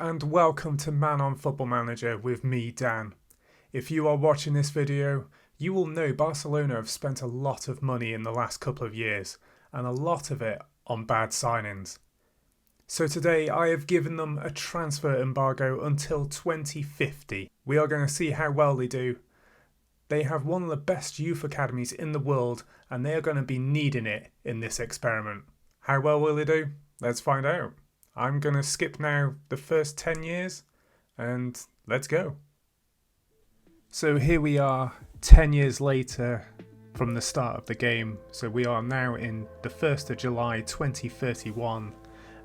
and welcome to Man on Football Manager with me, Dan. If you are watching this video, you will know Barcelona have spent a lot of money in the last couple of years, and a lot of it on bad signings. So today I have given them a transfer embargo until 2050. We are going to see how well they do. They have one of the best youth academies in the world, and they are going to be needing it in this experiment. How well will they do? Let's find out. I'm going to skip now the first 10 years and let's go. So here we are 10 years later from the start of the game. So we are now in the 1st of July 2031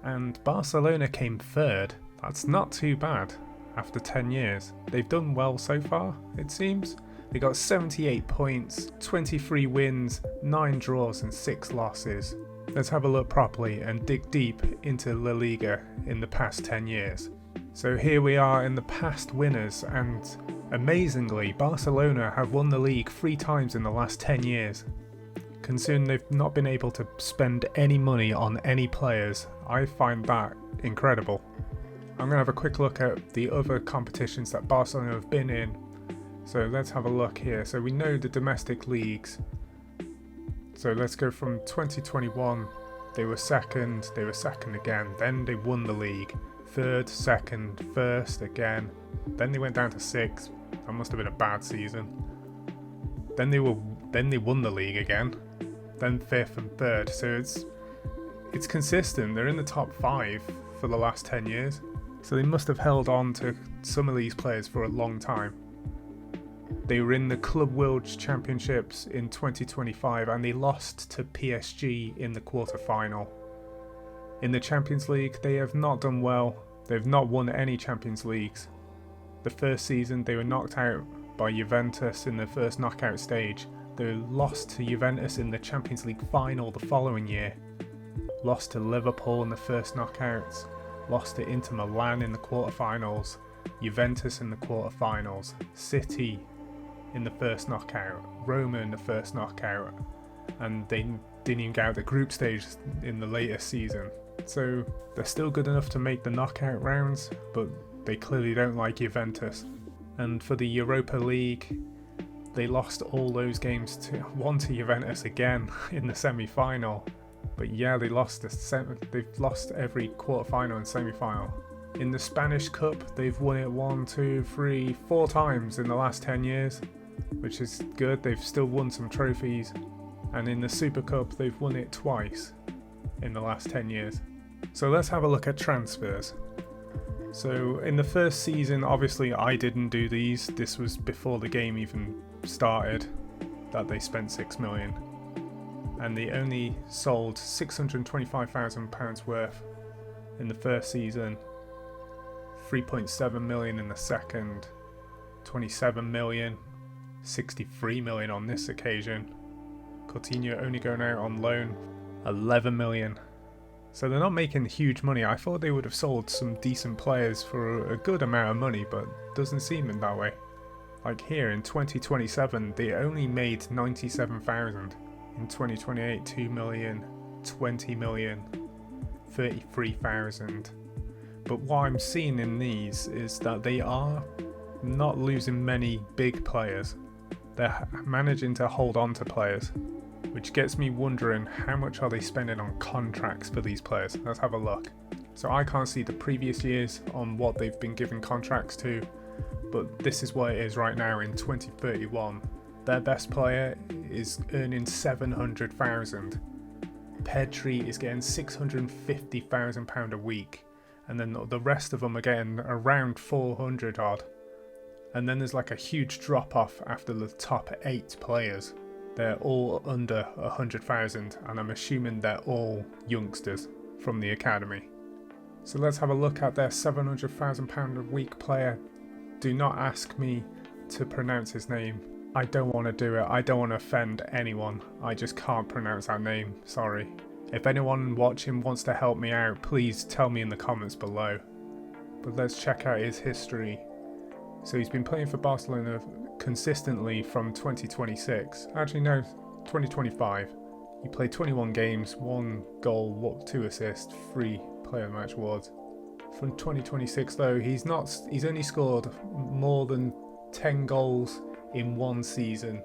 and Barcelona came third. That's not too bad after 10 years. They've done well so far, it seems. They got 78 points, 23 wins, 9 draws and 6 losses. Let's have a look properly and dig deep into La Liga in the past 10 years. So here we are in the past winners, and amazingly Barcelona have won the league 3 times in the last 10 years. Considering they've not been able to spend any money on any players, I find that incredible. I'm going to have a quick look at the other competitions that Barcelona have been in. So let's have a look here. So we know the domestic leagues. So let's go from 2021, they were second again, then they won the league, third, second, first again, then they went down to 6th, that must have been a bad season, then they won the league again, then 5th and 3rd, so it's consistent, they're in the top 5 for the last 10 years, so they must have held on to some of these players for a long time. They were in the Club World Championships in 2025 and they lost to PSG in the quarter-final. In the Champions League, they have not done well. They've not won any Champions Leagues. The first season, they were knocked out by Juventus in the first knockout stage. They lost to Juventus in the Champions League final the following year. Lost to Liverpool in the first knockouts. Lost to Inter Milan in the quarter-finals. Juventus in the quarter-finals. City in the first knockout, Roma in the first knockout, and they didn't even get out the group stage in the latest season. So they're still good enough to make the knockout rounds, but they clearly don't like Juventus. And for the Europa League, they lost all those games to Juventus again in the semi-final. But yeah, they've lost every quarter-final and semi-final. In the Spanish Cup, they've won it 1, 2, 3, 4 times in the last 10 years, which is good. They've still won some trophies. And in the Super Cup, they've won it twice in the last 10 years. So let's have a look at transfers. So in the first season, obviously I didn't do these. This was before the game even started that they spent 6 million. And they only sold £625,000 worth in the first season. 3.7 million in the second, 27 million, 63 million on this occasion. Coutinho only going out on loan, 11 million. So they're not making huge money. I thought they would have sold some decent players for a good amount of money, but doesn't seem in that way. Like here in 2027, they only made 97,000. In 2028, 2 million, 20 million, 33,000. But what I'm seeing in these is that they are not losing many big players. They're managing to hold on to players, which gets me wondering how much are they spending on contracts for these players. Let's have a look. So I can't see the previous years on what they've been giving contracts to, but this is what it is right now in 2031. Their best player is earning 700,000. Pedri is getting £650,000 a week. And then the rest of them are getting around 400 odd. And then there's like a huge drop off after the top 8 players. They're all under 100,000 and I'm assuming they're all youngsters from the academy. So let's have a look at their £700,000 a week player. Do not ask me to pronounce his name. I don't want to do it. I don't want to offend anyone. I just can't pronounce that name, sorry. If anyone watching wants to help me out, please tell me in the comments below. But let's check out his history. So he's been playing for Barcelona consistently from 2026. Actually no, 2025. He played 21 games, 1 goal, 2 assists, 3 player of the match awards. from 2026 though, he's only scored more than 10 goals in one season,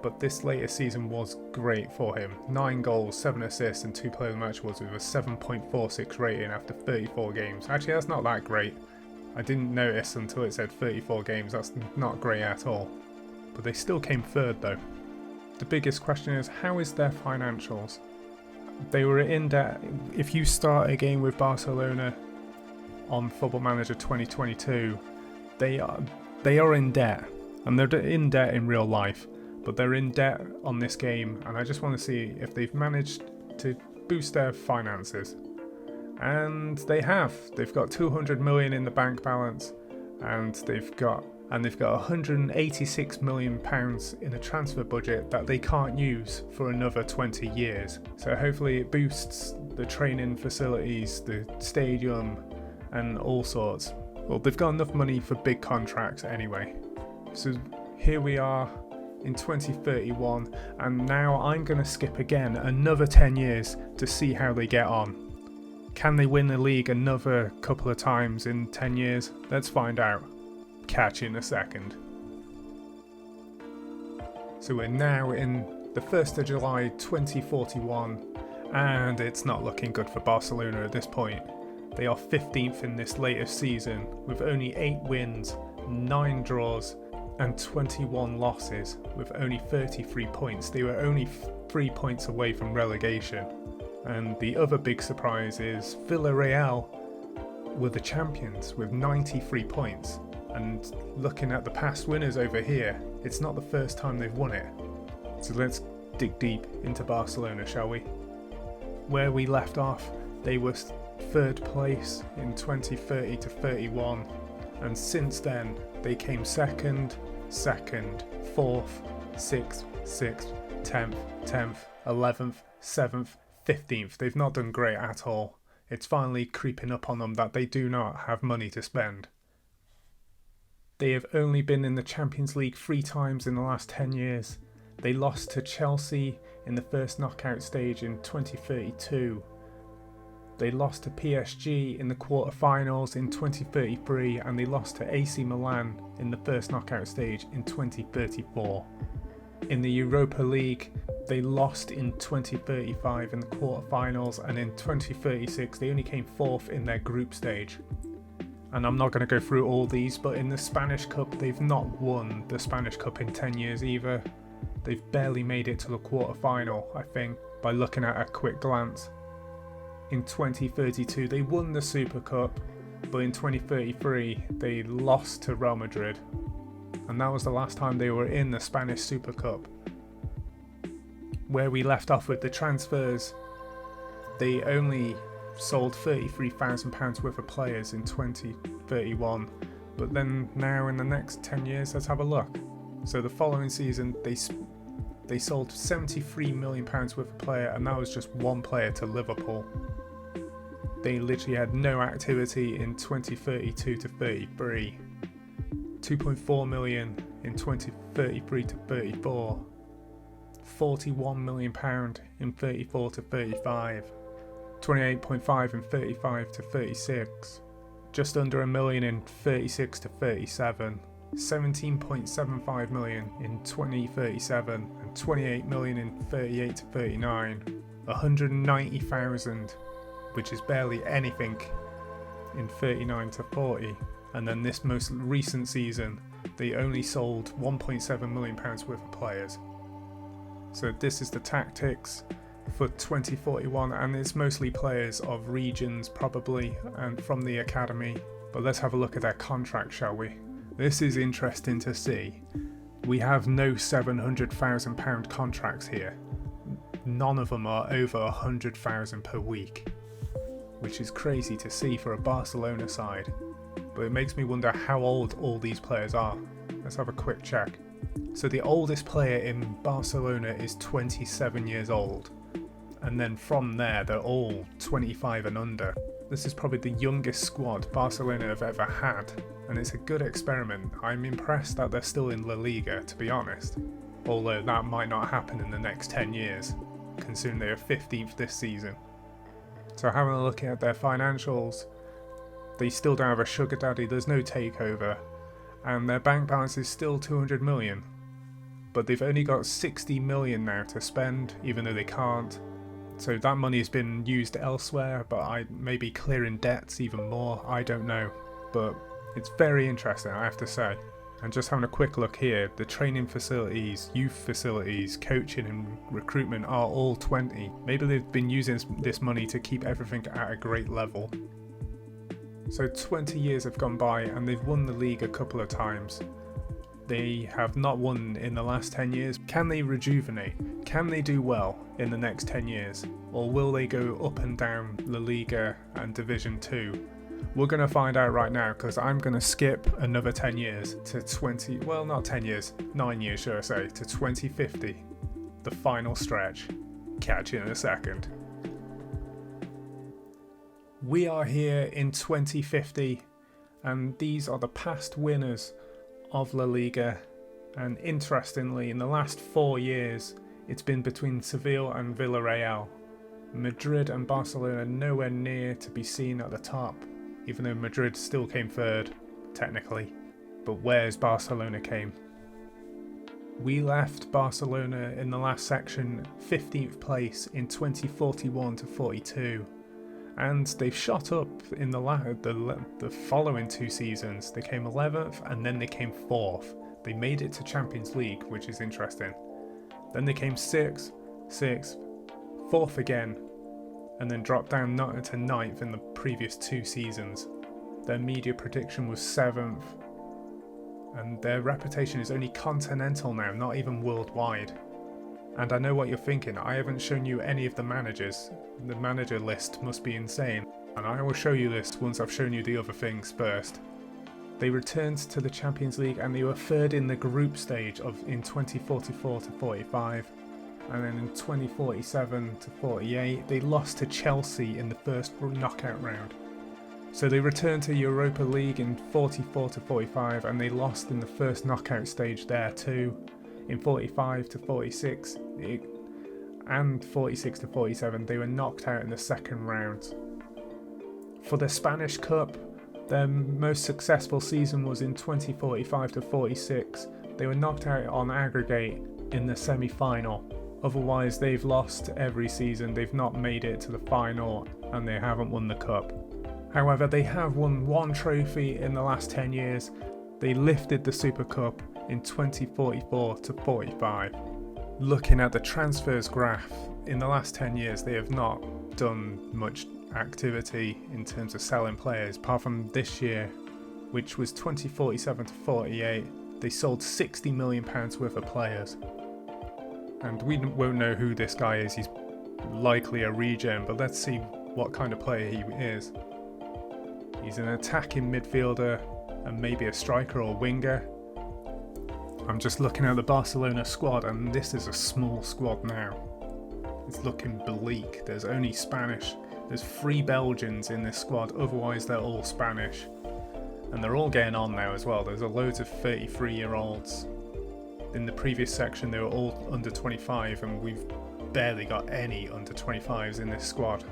but this latest season was great for him. 9 goals, 7 assists and 2 player of the match awards with a 7.46 rating after 34 games. Actually, that's not that great. I didn't notice until it said 34 games. That's not great at all. But they still came third though. The biggest question is, how is their financials? They were in debt. If you start a game with Barcelona on Football Manager 2022, they are in debt, and they're in debt in real life, but they're in debt on this game, and I just want to see if they've managed to boost their finances. And they have. They've got 200 million in the bank balance, and they've got 186 million pounds in a transfer budget that they can't use for another 20 years. So hopefully it boosts the training facilities, the stadium, and all sorts. Well, they've got enough money for big contracts anyway. So here we are in 2031, and now I'm going to skip again another 10 years to see how they get on. Can they win the league another couple of times in 10 years? Let's find out. Catch you in a second. So we're now in the 1st of July 2041, and it's not looking good for Barcelona at this point. They are 15th in this latest season with only 8 wins, 9 draws and 21 losses with only 33 points. They were only 3 points away from relegation. And the other big surprise is Villarreal were the champions with 93 points. And looking at the past winners over here, it's not the first time they've won it. So let's dig deep into Barcelona, shall we? Where we left off, they were 3rd place in 2030 to 31, and since then they came 2nd, 4th, 6th, 10th, 11th, 7th, 15th. They've not done great at all. It's finally creeping up on them that they do not have money to spend. They have only been in the Champions League 3 times in the last 10 years. They lost to Chelsea in the first knockout stage in 2032. They lost to PSG in the quarterfinals in 2033, and they lost to AC Milan in the first knockout stage in 2034. In the Europa League, they lost in 2035 in the quarterfinals, and in 2036 they only came 4th in their group stage. And I'm not going to go through all these, but in the Spanish Cup, they've not won the Spanish Cup in 10 years either. They've barely made it to the quarterfinal, I think, by looking at a quick glance. In 2032, they won the Super Cup, but in 2033, they lost to Real Madrid. And that was the last time they were in the Spanish Super Cup. Where we left off with the transfers, they only sold £33,000 worth of players in 2031, but then now in the next 10 years, let's have a look. So the following season they sold £73 million worth of player, and that was just one player to Liverpool. They literally had no activity in 2032 to 33, 2.4 million in 2033 to 34, £41 million in 34 to 35, 28.5 in 35 to 36, just under a million in 36 to 37, 17.75 million in 2037, and 28 million in 38 to 39, 190,000, which is barely anything, in 39 to 40. And then this most recent season, they only sold £1.7 million worth of players. So this is the tactics for 2041, and it's mostly players of regions probably, and from the academy. But let's have a look at their contract, shall we? This is interesting to see. We have no £700,000 contracts here. None of them are over £100,000 per week, which is crazy to see for a Barcelona side. But it makes me wonder how old all these players are. Let's have a quick check. So the oldest player in Barcelona is 27 years old. And then from there, they're all 25 and under. This is probably the youngest squad Barcelona have ever had, and it's a good experiment. I'm impressed that they're still in La Liga, to be honest. Although that might not happen in the next 10 years, considering they are 15th this season. So having a look at their financials, They still don't have a sugar daddy, there's no takeover, and their bank balance is still 200 million. But they've only got 60 million now to spend, even though they can't. So that money has been used elsewhere, but I may be clearing debts even more, I don't know. But it's very interesting, I have to say. And just having a quick look here, the training facilities, youth facilities, coaching and recruitment are all 20. Maybe they've been using this money to keep everything at a great level. So 20 years have gone by and they've won the league a couple of times. They have not won in the last 10 years. Can they rejuvenate? Can they do well in the next 10 years? Or will they go up and down La Liga and Division 2? We're going to find out right now, because I'm going to skip another 10 years to not 10 years, 9 years should I say, to 2050. The final stretch. Catch you in a second. We are here in 2050, and these are the past winners of La Liga, and interestingly in the last 4 years it's been between Seville and Villarreal. Madrid and Barcelona nowhere near to be seen at the top, even though Madrid still came third technically, but where's Barcelona came. We left Barcelona in the last section 15th place in 2041 to 42. And they've shot up in the following 2 seasons. They came 11th and then they came 4th. They made it to Champions League, which is interesting. Then they came 6th, 4th again, and then dropped down to 9th in the previous 2 seasons. Their media prediction was 7th, and their reputation is only continental now, not even worldwide. And I know what you're thinking, I haven't shown you any of the managers. The manager list must be insane, and I will show you this once I've shown you the other things first. They returned to the Champions League and they were third in the group stage in 2044 to 45, and then in 2047 to 48 they lost to Chelsea in the first knockout round. So they returned to Europa League in 44 to 45 and they lost in the first knockout stage there too. In 45 to 46 and 46 to 47 they were knocked out in the second round. For the Spanish Cup, their most successful season was in 2045 to 46. They were knocked out on aggregate in the semi-final. Otherwise they've lost every season, they've not made it to the final and they haven't won the cup. However, they have won 1 trophy in the last 10 years. They lifted the Super Cup in 2044 to 45. Looking at the transfers graph, in the last 10 years they have not done much activity in terms of selling players, apart from this year, which was 2047 to 48. They sold £60 million worth of players. And we won't know who this guy is, he's likely a regen, but let's see what kind of player he is. He's an attacking midfielder and maybe a striker or winger. I'm just looking at the Barcelona squad and this is a small squad now. It's looking bleak. There's only Spanish. There's 3 Belgians in this squad, otherwise they're all Spanish. And they're all getting on now as well. There's loads of 33-year-olds. In the previous section they were all under 25 and we've barely got any under 25s in this squad.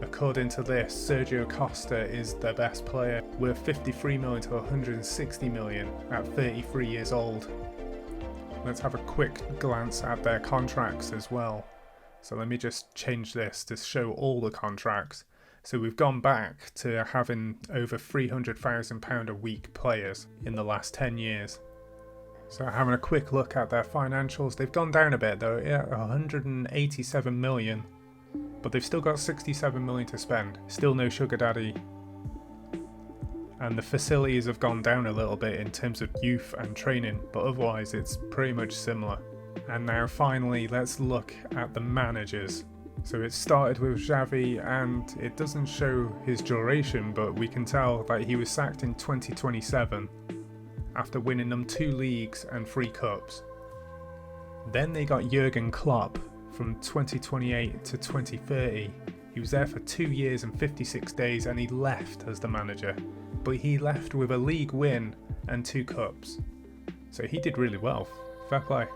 According to this, Sergio Costa is their best player, worth 53 million to 160 million at 33 years old. Let's have a quick glance at their contracts as well. So let me just change this to show all the contracts. So we've gone back to having over £300,000 a week players in the last 10 years. So having a quick look at their financials, they've gone down a bit though, yeah, 187 million. But they've still got 67 million to spend. Still no sugar daddy. And the facilities have gone down a little bit in terms of youth and training, but otherwise it's pretty much similar. And now finally let's look at the managers. So it started with Xavi and it doesn't show his duration, but we can tell that he was sacked in 2027 after winning them 2 leagues and 3 cups. Then they got Jurgen Klopp from 2028 to 2030. He was there for 2 years and 56 days and he left as the manager, but he left with a league win and 2 cups. So he did really well, fair play.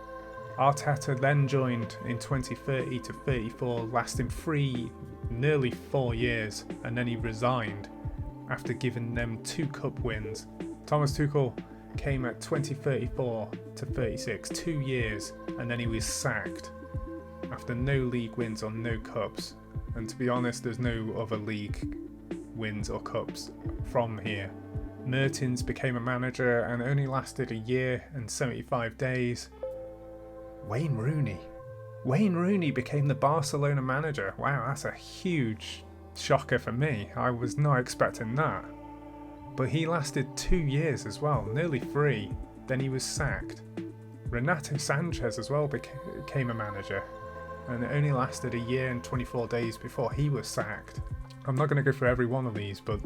Arteta then joined in 2030 to 34, lasting nearly 4 years, and then he resigned after giving them 2 cup wins. Thomas Tuchel came at 2034 to 36, 2 years, and then he was sacked after no league wins or no cups. And to be honest, there's no other league wins or cups from here. Mertens became a manager and only lasted a year and 75 days. Wayne Rooney became the Barcelona manager. Wow, that's a huge shocker for me. I was not expecting that. But he lasted 2 years as well, nearly 3. Then he was sacked. Renato Sanchez as well became a manager, and it only lasted a year and 24 days before he was sacked. I'm not going to go through every one of these, but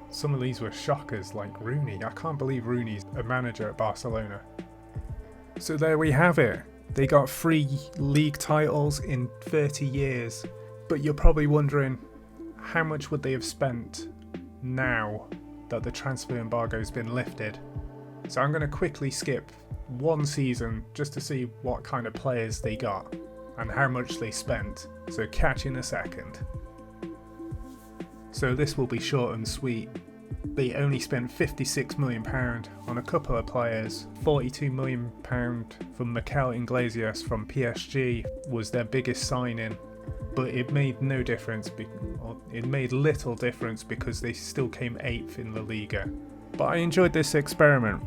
some of these were shockers, like Rooney. I can't believe Rooney's a manager at Barcelona. So there we have it. They got 3 league titles in 30 years. But you're probably wondering, how much would they have spent now that the transfer embargo has been lifted? So I'm going to quickly skip one season just to see what kind of players they got and how much they spent. So catch you in a second. So this will be short and sweet. They only spent £56 million on a couple of players. £42 million from Mikel Iglesias from PSG was their biggest signing, but it made no difference. It made little difference because they still came 8th in La Liga. But I enjoyed this experiment.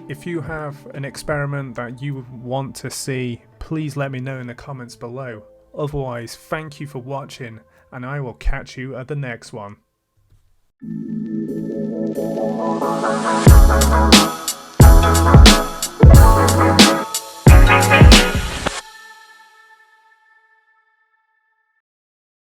If you have an experiment that you want to see, please let me know in the comments below. Otherwise, thank you for watching, and I will catch you at the next one.